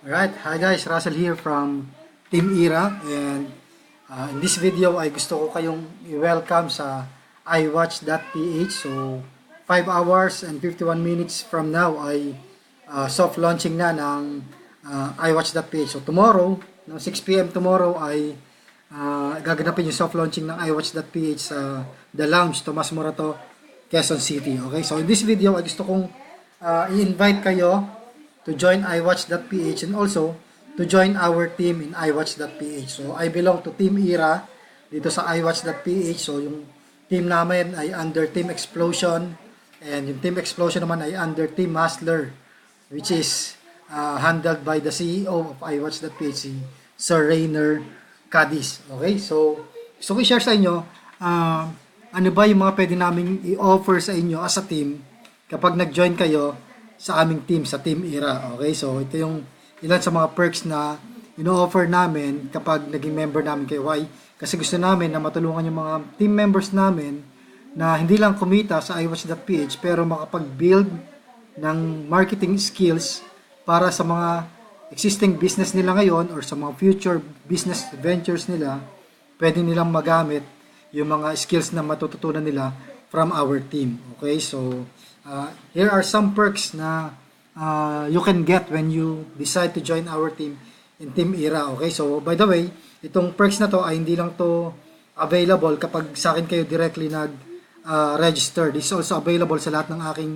Alright, hi guys, Russell here from Team Ira, and in this video ay gusto ko kayong i-welcome sa iWATCH.PH. So 5 hours and 51 minutes from now ay soft launching na ng iWATCH.PH. So tomorrow, no, 6 PM tomorrow ay gaganapin yung soft launching ng iWATCH.PH sa The Lounge, Tomas Morato, Quezon City. Okay, so in this video ay gusto kong i-invite kayo to join iWATCH.PH and also to join our team in iWATCH.PH. So I belong to Team Ira dito sa iWATCH.PH. So yung team namin ay under Team Explosion, and yung Team Explosion naman ay under Team Hustler, which is handled by the CEO of iWATCH.PH, si Sir Rainer Cadiz. Okay, so gusto ko i-share sa inyo ano ba yung mga pwede namin i-offer sa inyo as a team kapag nag-join kayo sa aming team, sa Team Ira. Okay, so ito yung ilan sa mga perks na ino-offer namin kapag naging member namin kay Y. Kasi gusto namin na matulungan yung mga team members namin na hindi lang kumita sa iWATCH.PH pero makapag-build ng marketing skills para sa mga existing business nila ngayon or sa mga future business ventures nila. Pwede nilang magamit yung mga skills na matututunan nila from our team. Okay, so here are some perks na you can get when you decide to join our team in Team Ira. Okay, so by the way, itong perks na to ay hindi lang to available kapag sa akin kayo directly nag-register. This is also available sa lahat ng aking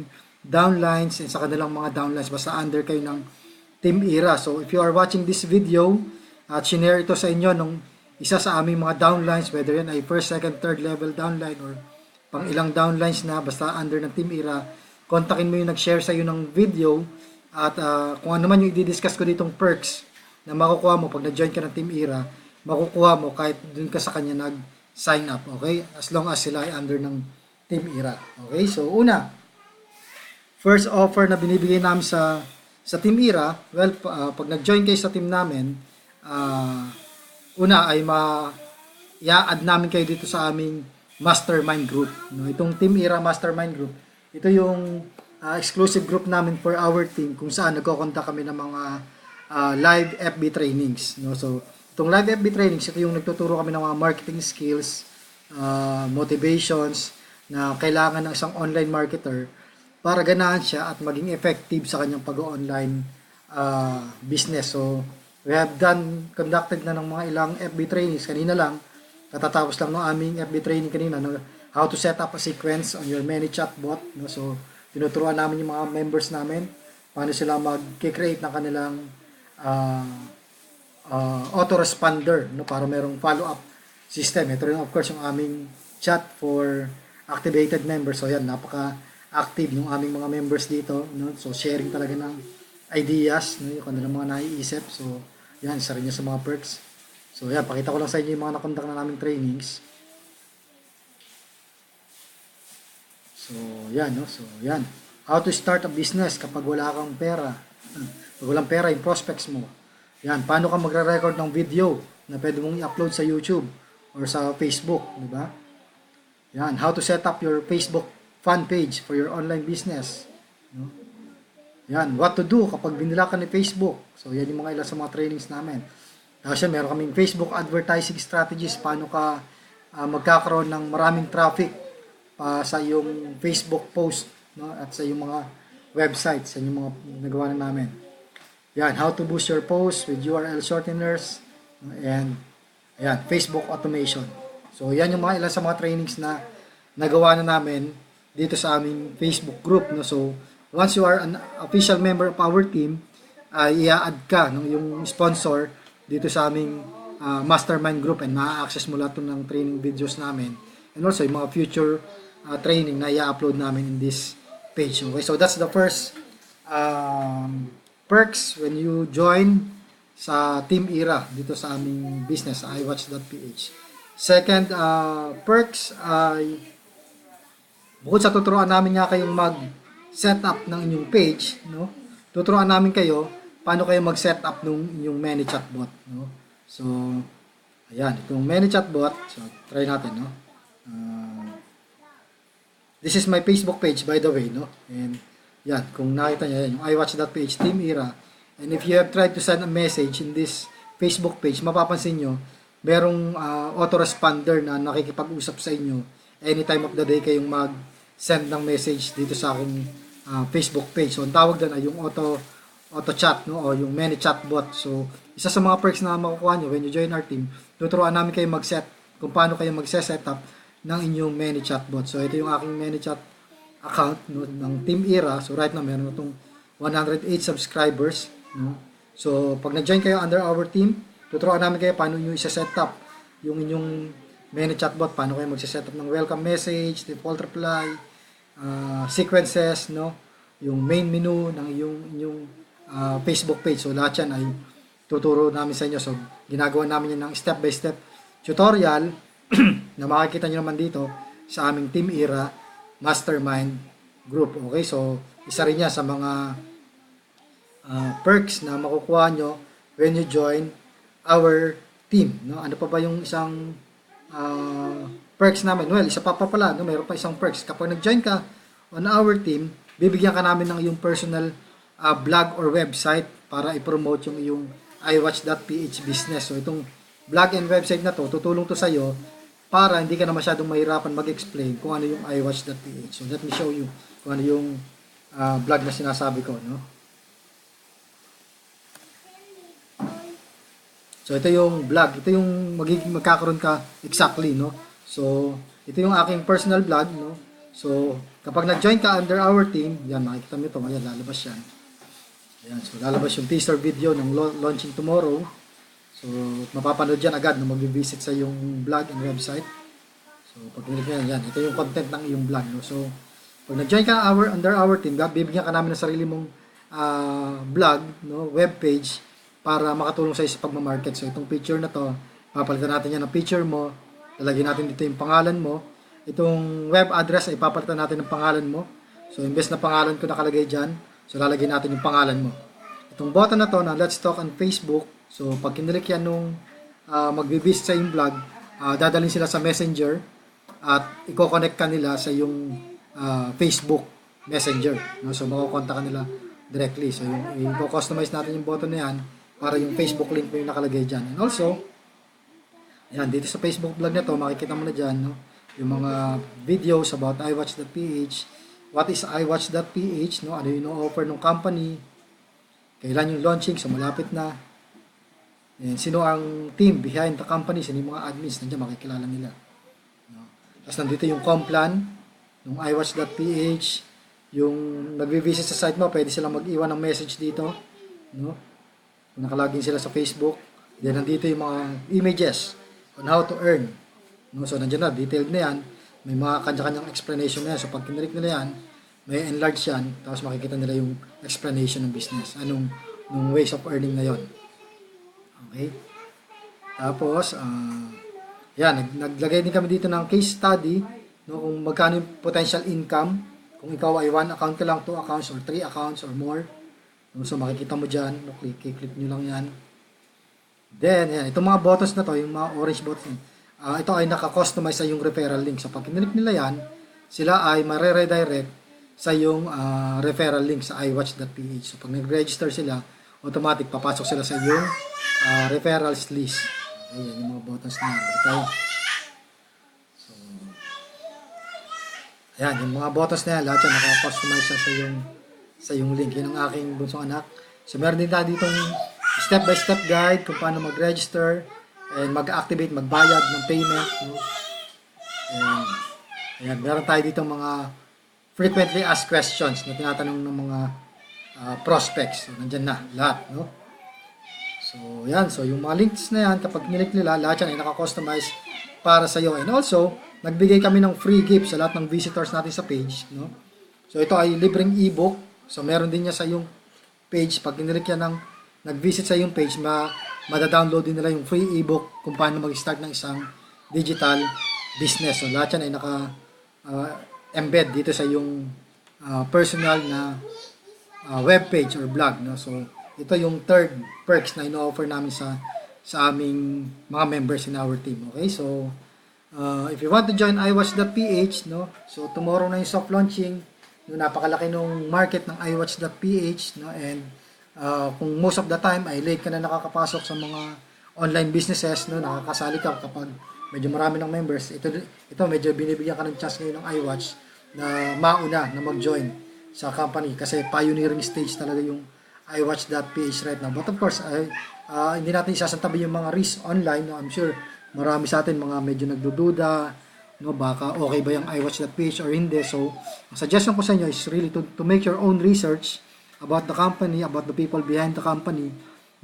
downlines and sa kanilang mga downlines basta under kayo ng Team Ira. So if you are watching this video at shinare ito sa inyo nung isa sa aming mga downlines, whether yan ay first, second, third level downline or pang ilang downlines na basta under ng Team Ira, kontakin mo yung nag-share sa iyo ng video at kung ano man yung i-discuss ko ditong perks na makukuha mo pag nag-join ka ng Team Ira, makukuha mo kahit dun ka sa kanya nag-sign up. Okay, as long as sila ay under ng Team Ira. Okay, so una, first offer na binibigay namin sa Team Ira, well, pag nag-join kayo sa team namin, una ay i-add namin kayo dito sa aming mastermind group. No, itong Team Ira mastermind group, ito yung exclusive group namin for our team kung saan nagko-conduct kami ng mga live FB trainings. No, so itong live FB trainings, ito yung nagtuturo kami ng mga marketing skills, motivations na kailangan ng isang online marketer para ganahan siya at maging effective sa kanyang pag-online business. So we have conducted na ng mga ilang FB trainings kanina lang. Katatapos lang ng aming FB training kanina, no, how to set up a sequence on your ManyChat bot. No? So, tinuturuan namin yung mga members namin paano sila mag-create ng kanilang autoresponder, no, para merong follow-up system. Ito rin, of course, yung aming chat for activated members. So, yan, napaka-active yung aming mga members dito. No? So, sharing talaga ng ideas, no, yung kanilang mga naiisip. So, yan, isa rin yun sa mga perks. So, yan, pakita ko lang sa inyo yung mga nakondak na naming trainings. So, yan, no? So, yan. How to start a business kapag wala kang pera. Pag walang pera, yung prospects mo. Yan, paano ka magre-record ng video na pwede mong i-upload sa YouTube or sa Facebook, di ba? Yan, how to set up your Facebook fan page for your online business. No? Yan, what to do kapag binila ka ni Facebook. So, yan yung mga ilan sa mga trainings namin. Kasi meron kaming Facebook advertising strategies, paano ka magkakaroon ng maraming traffic sa iyong Facebook post, no, at sa iyong mga websites, sa iyong mga nagawa na namin. Yan, how to boost your post with URL shorteners, and ayan, Facebook automation. So, yan yung mga ilan sa mga trainings na nagawa na namin dito sa aming Facebook group. No? So, once you are an official member of our team, i-add ka, no, yung sponsor dito sa aming mastermind group, and ma-access mo lahat ng training videos namin and also yung mga future training na i-upload namin in this page. Okay, so that's the first perks when you join sa Team Ira dito sa aming business, iWATCH.PH. Second perks ay bukod sa tuturuan namin nga kayong mag-setup ng inyong page, no, tuturuan namin kayo paano kayo mag-set up nung inyong ManyChat bot, no? So, ayan, itong ManyChat bot, so try natin, no? This is my Facebook page, by the way, no? And yan, kung nakita niyo yan, yung iWATCH.PH Team Ira, And if you have tried to send a message in this Facebook page, mapapansin nyo, merong autoresponder na nakikipag-usap sa inyo anytime of the day kayong mag-send ng message dito sa aking Facebook page. So, ang tawag doon ay yung auto chat, no? O yung many chatbot. So, isa sa mga perks na makukuha nyo when you join our team, tuturuan namin kayo kung paano kayo mag-set up ng inyong many chatbot. So, ito yung aking many chat account, no, ng Team Era. So, right now, meron itong 108 subscribers, no? So, pag nag-join kayo under our team, tuturuan namin kayo paano nyo isa-set up yung inyong many chatbot, paano kayo mag-set up ng welcome message, default reply, sequences, no, yung main menu ng inyong Facebook page. So, lahat yan ay tuturo namin sa inyo. So, ginagawa namin yan ng step-by-step tutorial na makikita nyo naman dito sa aming Team Era Mastermind Group. Okay, so, isa rin yan sa mga perks na makukuha nyo when you join our team, no? Ano pa ba yung isang perks namin? Well, isa pa pala, no? Mayroon pa isang perks. Kapag nag-join ka on our team, bibigyan ka namin ng iyong personal blog or website para i-promote yung iyong iWATCH.PH business. So, itong blog and website na to, tutulong to sa'yo para hindi ka na masyadong mahirapan mag-explain kung ano yung iWATCH.PH. So, let me show you kung ano yung blog na sinasabi ko, no? So, ito yung blog. Ito yung magkakaroon ka exactly, no? So, ito yung aking personal blog, no? So, kapag nag-join ka under our team, yan, makikita mo ito. Ayan, lalabas yan. Ayan, so, lalabas yung teaser video ng launching tomorrow. So, mapapanood yan agad na mag-visit sa yung blog and website. So, pag click yan, yan. Ito yung content ng iyong blog, no? So, pag nag-join ka under our team, bibigyan ka namin ng sarili mong blog, no? Web page, para makatulong sa sa pagmamarket. So, itong picture na to, papalitan natin yan ng picture mo, lalagyan natin dito yung pangalan mo. Itong web address ay papalitan natin ng pangalan mo. So, imbes na pangalan ko nakalagay dyan, so lalagyan natin yung pangalan mo. Itong button na to na Let's Talk on Facebook, so pag kinilik yan nung magbibisit sa yung blog, dadalhin sila sa Messenger at i-connect ka nila sa yung Facebook Messenger. No? So, makukontak ka nila directly. So, i-customize natin yung button na yan para yung Facebook link mo yung nakalagay dyan. And also, ayan, dito sa Facebook blog na to, makikita mo na dyan, no? Yung mga videos about iWATCH.PH, what is iWATCH.PH, no? Ano yung offer ng company, kailan yung launching, so malapit na. And sino ang team behind the company, sino yung mga admins, nandiyan makikilala nila. No? Tapos nandito yung complan, yung iWATCH.PH, yung nagvi-visit sa site mo, pwede silang mag-iwan ng message dito, no? Nakalagin sila sa Facebook. Then, nandito yung mga images on how to earn. No? So, nandiyan na, detailed na yan. May mga kanya-kanyang explanation na yan. So, pag kinilik nila yan, may enlarge yan. Tapos, makikita nila yung explanation ng business. Anong ways of earning na yon. Okay? Tapos, yan, naglagay din kami dito ng case study, no? Kung magkano yung potential income. Kung ikaw ay 1 account ka lang, 2 accounts, or 3 accounts, or more. So, makikita mo dyan. Click nyo lang yan. Then, yan. Itong mga buttons na to, yung mga orange buttons, ito ay naka-customize sa yung referral link. So, pag kinilik nila yan, sila ay mare-redirect sa yung referral link sa iWATCH.PH. So, pag nag-register sila, automatic papasok sila sa yung referrals list. Ayan, yung mga buttons na yan. Okay. So, ayan, yung mga buttons na yan, lahat yan naka-customize sa yung link. Yun ang aking bunsong anak. So, meron din tayo ditong step-by-step guide kung paano mag-register and mag-activate, magbayad ng payment. No? And, ayan, meron tayo ditong mga frequently asked questions na tinatanong ng mga prospects. So, nandyan na, lahat. No? So, yan. So, yung mga links na yan, kapag nilik nila, lahat yan ay naka-customize para sa iyo. And also, nagbigay kami ng free gift sa lahat ng visitors natin sa page. No? So, ito ay libreng ebook. So, meron din niya sa yung page. Pag kinilik yan ng nag-visit sa yung page, mada-download din nila yung free ebook kung paano mag-start ng isang digital business. So, lahat yan ay naka-embed dito sa yung personal na web page or blog. No? So, ito yung third perks na ino-offer namin sa aming mga members in our team. Okay? So, if you want to join iWATCH.PH, no? So, tomorrow na yung soft launching. No, napakalaki nung market ng iWATCH.PH, no? And kung most of the time ay late ka na nakakapasok sa mga online businesses, no, nakakasali ka kapag medyo marami ng members, ito medyo binibigyan ka ng chance ngayon ng iWatch na mauna na mag-join sa company kasi pioneering stage talaga yung iWATCH.PH right now. But of course, hindi natin isasantabi yung mga risks online. No? I'm sure marami sa atin mga medyo nagdududa, no, baka okay ba yung iWATCH.PH or hindi. So, ang suggestion ko sa inyo is really to make your own research about the company, about the people behind the company.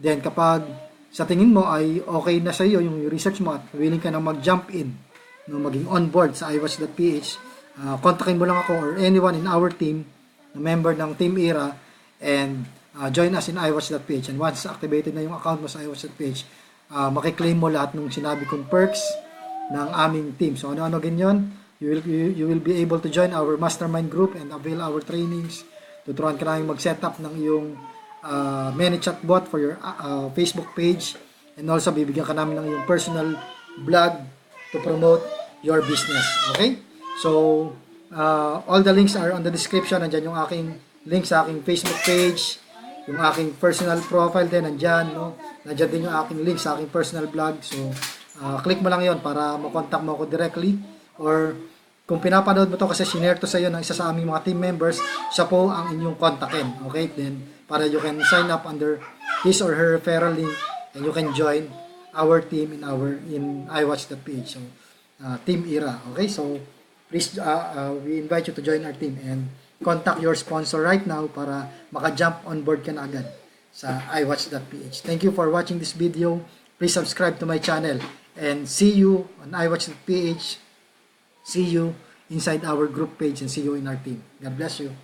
Then kapag sa tingin mo ay okay na sa iyo yung research mo at willing ka na mag-jump in, no, maging on board sa iWATCH.PH, kontakin mo lang ako or anyone in our team na member ng Team Era and join us in iWATCH.PH. And once activated na yung account mo sa iWATCH.PH, makiklaim mo lahat ng sinabi kong perks ng aming team. So ano-ano ganyan, you will be able to join our mastermind group and avail our trainings. Tuturuan ka namin mag-set up ng iyong many chatbot for your Facebook page, and also bibigyan ka namin ng iyong personal blog to promote your business. Okay? So, all the links are on the description. Nandiyan yung aking link sa aking Facebook page, yung aking personal profile din, nandiyan, no? Nandiyan din yung aking link sa aking personal blog. So, click mo lang yon para makontak mo ako directly, or kung pinapanood mo to kasi sinare to sa iyo ng isa sa aming mga team members, siya po ang inyong kontakin. Okay? Then, para you can sign up under his or her referral link and you can join our team in iWATCH.PH. So, Team Era. Okay? So, please, we invite you to join our team and contact your sponsor right now para maka-jump on board ka na agad sa iWATCH.PH. Thank you for watching this video. Please subscribe to my channel and see you on iWATCH.PH. See you inside our group page and see you in our team. God bless you.